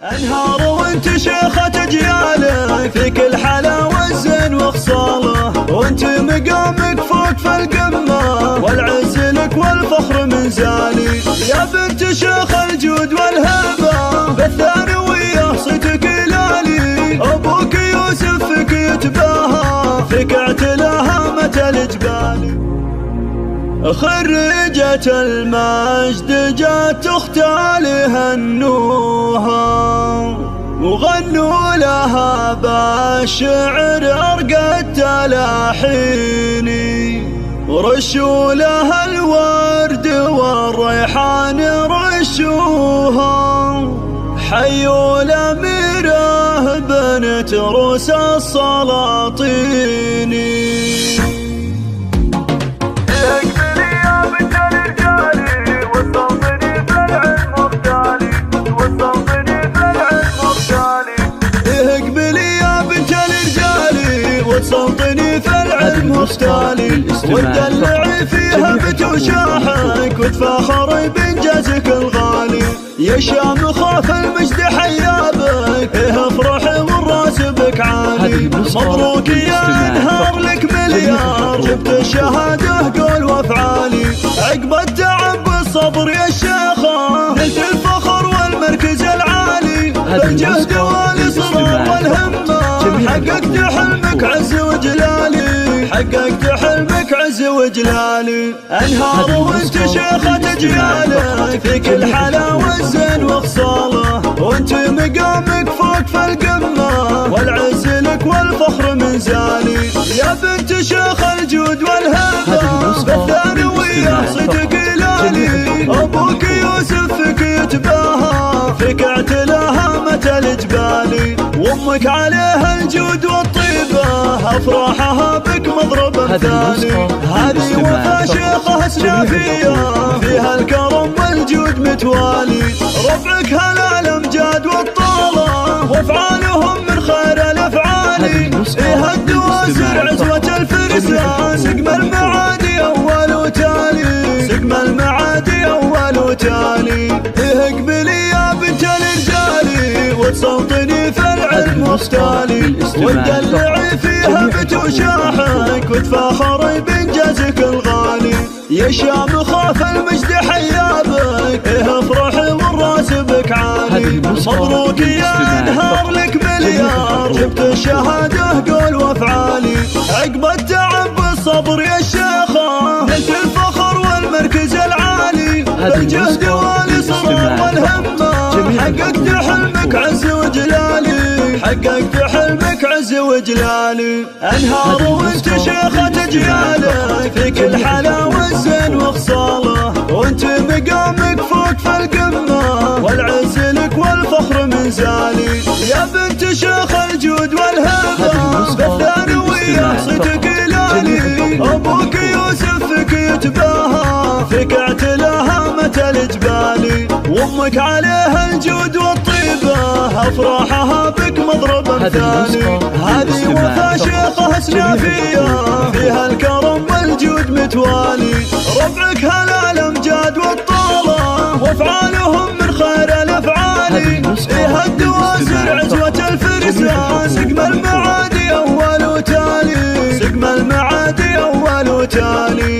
انهار وانت شيخة اجياله، فيك الحلاوة الزين وخصاله، وانت مقامك فوق في القمة، والعز لك والفخر من زالي. يا بنت شيخ الجود والهبة، بالثانوية صيتك لالي، ابوك يوسف فيك يتباهى، فيك اعتلاها متى الجبال. خريجة المجد جات تختالي هنوها، وغنوا لها بالشعر أرقى التلاحين، ورشوا لها الورد والريحان رشوها، حيوا الأميرة بنت روس السلاطين. وتسلطني في العلم مختالي، وتدلعي فيها بتوشاحك، وتفاخري بإنجازك الغالي. يا شام خاف المجد حيابك، افرحي والراس بك عالي. مبروك يا انهار لك مليار، جبت الشهادة قول وافعالي. عقب التعب والصبر يا الشيخة، نلت الفخر والمركز العالي، بالجهد والاصرار والهمة، حققت حلمك عز وجلالي، حققت حلمك عز وجلالي. انهار وانت شيخة اجياله، فيك الحلاوة الزين وخصاله، وانت مقامك فوق في القمة، والعز لك والفخر من زالي. يا بنت شيخ الجود والهبة، بالثانوية صيتك لالي، ابوك يوسف فيك يتباهى، فيك اعتلاها متى الجبال. وامك عليها الجود والطيبة، افراحها بك مضرب مثالي. هذه وفا شيخة سنافية، فيها الكرم والجود متوالي. ربعك هلا الامجاد والطالة، وافعالهم من خير الافعال. فيها الدواسر عزوة الفرسان، سقم المعادي اول وتالي، سقم المعادي اول وتالي. اقبلي يا بنت الرجالي، وتسلطني في العلم مختالي، وتدلعي فيها بتوشاحك، وتفاخري بإنجازك الغالي. يا شام خاف المجد حيابك، افرحي والراس بك عالي. مبروك يا انهار لك مليار، جبت الشهادة قول وافعالي. عقب التعب والصبر يا الشيخة، نلت الفخر والمركز العالي، بالجهد والاصرار والهمة، حققت حلمك عز وجلالي، حققت حلمك عز وجلالي. انهار وانت شيخة اجياله، فيك الحلاوة الزين وخصاله، وانت مقامك فوق في القمة، والعز لك والفخر من زالي. يا بنت شيخ الجود والهبة، بالثانوية صيتك لالي، ابوك يوسف فيك يتباهى، فيك اعتلاها متى الجبال. وامك عليها الجود والطيبة، افراحها بك مضرب مثالي. هذه وفا شيخة سنافية، فيها الكرم والجود متوالي. ربعك هلا الامجاد والطالة، وافعالهم من خير الافعال. فيها الدواسر عزوة الفرسان، سقم المعادي اول وتالي، سقم المعادي اول وتالي.